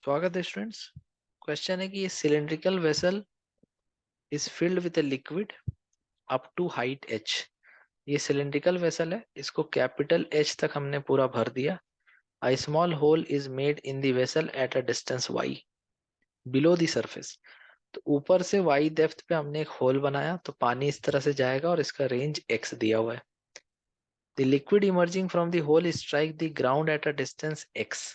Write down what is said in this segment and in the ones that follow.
स्वागत है students. Question है कि ये cylindrical vessel is filled with a liquid up to height h। ये सिलेंड्रिकल वेसल है, इसको कैपिटल H तक हमने पूरा भर दिया। A small hole is made in the vessel at a distance y below the surface. तो ऊपर से y डेप्थ पे हमने एक होल बनाया, तो पानी इस तरह से जाएगा और इसका रेंज x दिया हुआ है। The liquid emerging from the hole strike the ground at a distance x।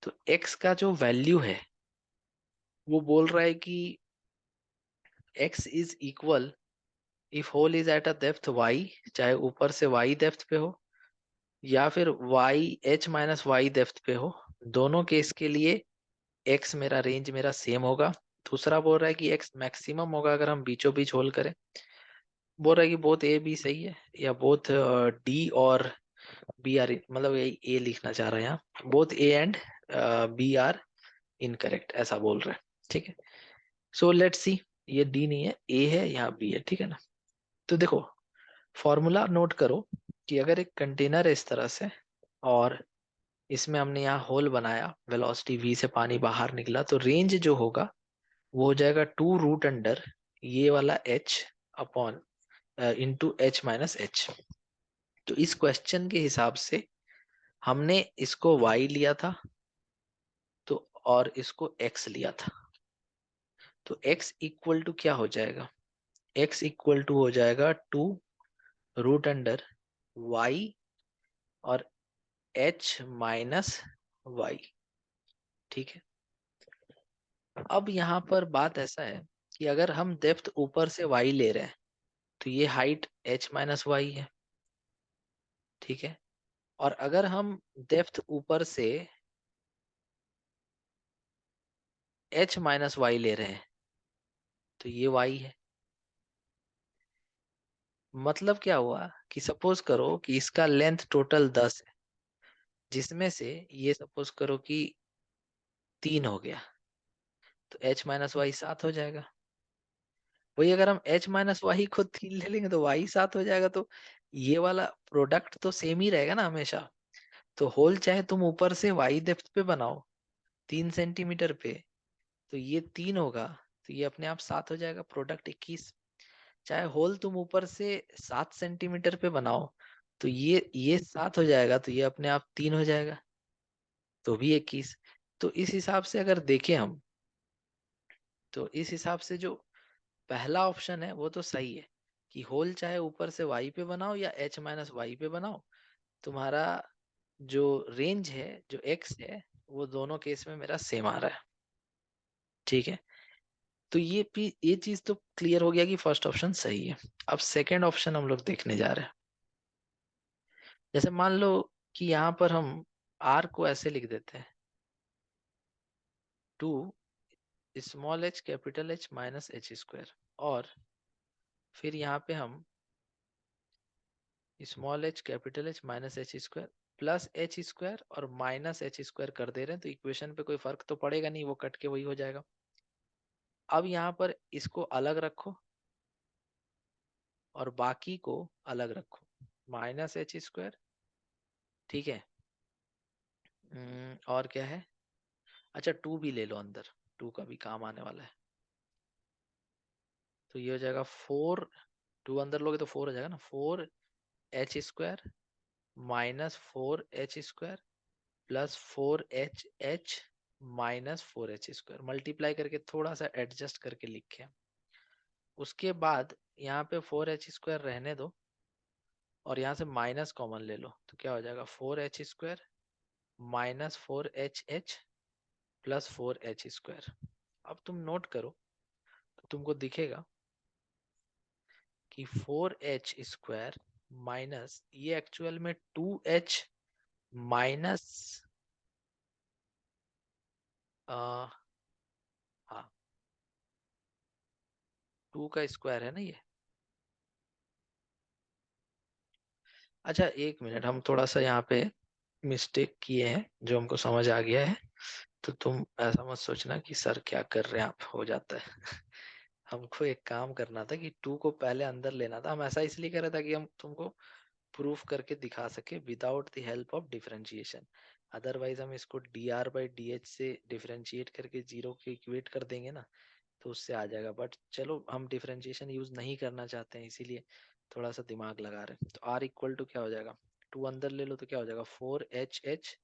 तो x का जो वैल्यू है वो बोल रहा है कि x is equal if hole is at a depth y, चाहे ऊपर से y डेप्थ पे हो या फिर y h minus Y depth पे हो, दोनों केस के लिए x मेरा रेंज मेरा सेम होगा। दूसरा बोल रहा है कि x मैक्सिमम होगा अगर हम बीचों बीच होल करें। बोल रहा है कि बोथ ए बी सही है या बोथ डी और बी आर, मतलब ए लिखना चाह रहा है यहाँ, both A and B are incorrect ऐसा बोल रहा है। ठीक है, सो लेट्स सी। ये डी नहीं है, ए है, यहाँ बी है, ठीक है ना। तो देखो, फॉर्मूला नोट करो कि अगर एक कंटेनर है इस तरह से और इसमें हमने यहाँ होल बनाया, वेलोसिटी v से पानी बाहर निकला, तो रेंज जो होगा वो हो जाएगा 2√अंडर ये वाला h upon into h minus h। तो इस क्वेश्चन के हिसाब से हमने इसको y लिया था तो और इसको x लिया था, तो x इक्वल टू क्या हो जाएगा? x इक्वल टू हो जाएगा 2√अंडर y और h माइनस वाई। ठीक है, अब यहाँ पर बात ऐसा है कि अगर हम डेप्थ ऊपर से y ले रहे हैं तो ये हाइट h माइनस वाई है। ठीक है, और अगर हम डेप्थ ऊपर से h माइनस वाई ले रहे हैं तो ये y है। मतलब क्या हुआ कि सपोज करो कि इसका लेंथ टोटल 10 है, जिसमें से ये सपोज करो कि 3 हो गया, तो h माइनस वाई 7 हो जाएगा। वही अगर हम h माइनस वाई को 3 ले लेंगे तो y 7 हो जाएगा। तो ये वाला प्रोडक्ट तो सेम ही रहेगा ना हमेशा। तो होल चाहे तुम ऊपर से y डेप्थ पे बनाओ 3 सेंटीमीटर पे, तो ये 3 होगा, तो ये अपने आप 7 हो जाएगा, प्रोडक्ट 21। चाहे होल तुम ऊपर से 7 सेंटीमीटर पे बनाओ तो ये 7 हो जाएगा, तो ये अपने आप 3 हो जाएगा, तो भी 21। तो इस हिसाब से अगर देखें हम, तो इस हिसाब से जो पहला ऑप्शन है वो तो सही है कि होल चाहे ऊपर से y पे बनाओ या h माइनस वाई पे बनाओ, तुम्हारा जो रेंज है जो x है वो दोनों केस में मेरा सेम आ रहा है। ठीक है, तो ये चीज तो क्लियर हो गया कि फर्स्ट ऑप्शन सही है। अब सेकंड ऑप्शन हम लोग देखने जा रहे हैं। जैसे मान लो कि यहाँ पर हम r को ऐसे लिख देते हैं, 2 small h capital H minus H square, और फिर यहाँ पे हम small h capital H minus H square plus H square और माइनस एच स्क्वायर कर दे रहे हैं, तो इक्वेशन पे कोई फर्क तो पड़ेगा नहीं, वो कट के वही हो जाएगा। अब यहाँ पर इसको अलग रखो और बाकी को अलग रखो, माइनस एच स्क्वायर। ठीक है, और क्या है? अच्छा, 2 भी ले लो अंदर, 2 का भी काम आने वाला है। तो ये हो जाएगा 4, 2 अंदर लोगे तो 4 हो जाएगा ना, 4h square minus 4h square plus 4h minus 4h square, multiply करके थोड़ा सा एडजस्ट करके लिखे। उसके बाद यहाँ पे 4h स्क्वायर रहने दो और यहाँ से माइनस कॉमन ले लो, तो क्या हो जाएगा 4h square minus 4h plus 4h square. अब तुम नोट करो तो तुमको दिखेगा कि 4h स्क्वायर माइनस ये एक्चुअल में 2h माइनस हाँ 2 का स्क्वायर है ना ये। अच्छा एक मिनट, हम थोड़ा सा यहाँ पे मिस्टेक किए हैं जो हमको समझ आ गया है, तो तुम ऐसा मत सोचना कि सर क्या कर रहे हैं आप, हो जाता है। हमको एक काम करना था कि 2 को पहले अंदर लेना था, हम ऐसा इसलिए कर रहे था कि हम तुमको प्रूफ करके दिखा सके without the help of differentiation. Otherwise हम इसको dr/dh से डिफरेंशिएट करके जीरो के इक्वेट कर देंगे ना, तो उससे आ जाएगा। बट चलो हम डिफरेंशिएशन यूज नहीं करना चाहते हैं, इसीलिए थोड़ा सा दिमाग लगा रहे हैं। तो r इक्वल टू क्या हो जाएगा, 2 अंदर ले लो तो क्या हो जाएगा 4hh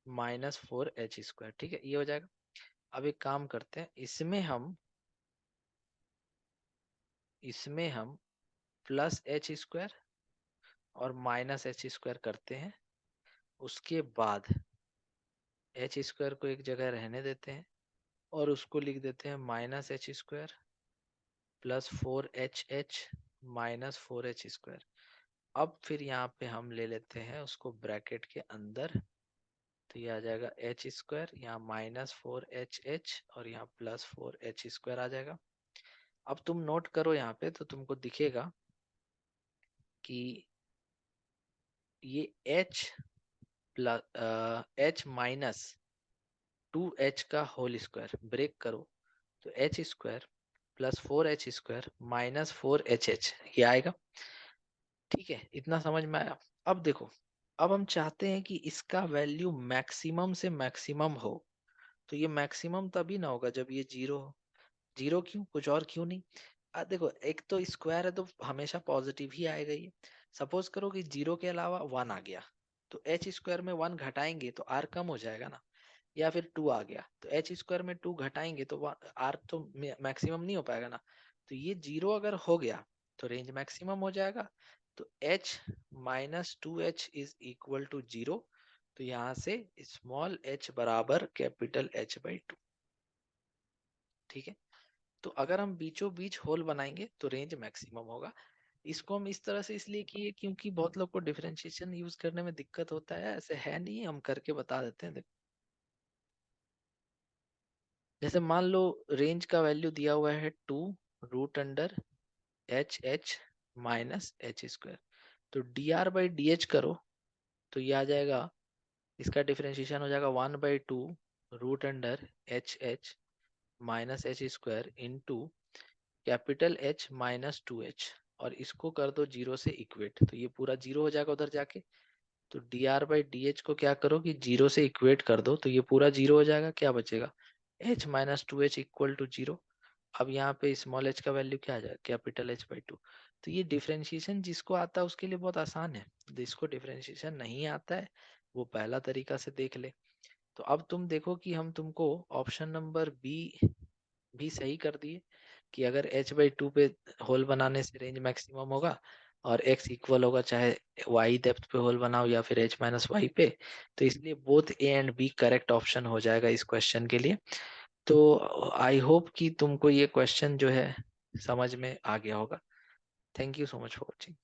माइनस 4h²। ठीक है, ये हो जाएगा। अब एक काम करते हैं, इसमें हम +h² और -h² करते हैं। उसके बाद h² को एक जगह रहने देते हैं और उसको लिख देते हैं -h² plus 4hh minus 4h²। अब फिर यहाँ पे हम ले लेते हैं उसको ब्रैकेट के अंदर, तो ये आ जाएगा h², यहाँ -4hh और यहाँ +4h² आ जाएगा। अब तुम नोट करो यहाँ पे, तो तुमको दिखेगा कि ये h माइनस 2h का होल स्क्वायर ब्रेक करो, तो h² plus 4h² minus 4hh ये आएगा। ठीक है, इतना समझ में आया। अब देखो, अब हम चाहते हैं कि इसका वैल्यू मैक्सिमम से मैक्सिमम हो, तो ये मैक्सिमम तभी ना होगा जब ये जीरो हो। जीरो क्यों, कुछ और क्यों नहीं। देखो, एक तो स्क्वायर है तो हमेशा पॉजिटिव ही आएगा ये। सपोज करो कि जीरो के अलावा 1 आ गया, तो h² में 1 घटाएंगे तो r कम हो जाएगा ना। या फिर 2 आ गया तो h² में 2 घटाएंगे तो r तो मैक्सिमम नहीं हो पाएगा ना। तो ये जीरो अगर हो गया तो रेंज मैक्सिमम हो जाएगा। तो h minus 2h is equal to 0। तो यहाँ से स्मॉल h बराबर कैपिटल H/2। ठीक है, तो अगर हम बीचों बीच होल बनाएंगे तो रेंज मैक्सिमम होगा। इसको हम इस तरह से इसलिए किए क्योंकि बहुत लोग को डिफरेंशिएशन यूज करने में दिक्कत होता है, ऐसे है नहीं, हम करके बता देते हैं। देखो, जैसे मान लो रेंज का वैल्यू दिया हुआ है 2√h माइनस h²। तो dr/dh करो तो ये आ जाएगा, इसका डिफरेंशिएशन हो जाएगा 1/2√h minus h² into capital H minus 2h, और इसको कर दो जीरो से इक्वेट, तो ये पूरा जीरो हो जाएगा उधर जाके। तो dr/dh को क्या करो कि जीरो से इक्वेट कर दो, तो ये पूरा जीरो हो जाएगा। क्या बचेगा, h minus 2h equal to 0। अब यहाँ पे स्मॉल h का वैल्यू क्या आ जाएगा, कैपिटल H/2। तो ये डिफरेंशिएशन जिसको आता है उसके लिए बहुत आसान है, जिसको डिफरेंशिएशन नहीं आता है वो पहला तरीका से देख ले। तो अब तुम देखो कि हम तुमको ऑप्शन नंबर बी भी सही कर दिए कि अगर h/2 पे होल बनाने से रेंज मैक्सिमम होगा और x इक्वल होगा, चाहे y डेप्थ पे होल बनाओ या फिर h माइनस वाई पे, तो इसलिए both A and B correct option हो जाएगा इस क्वेश्चन के लिए। तो आई होप कि तुमको ये क्वेश्चन जो है समझ में आ गया होगा। Thank you so much for watching.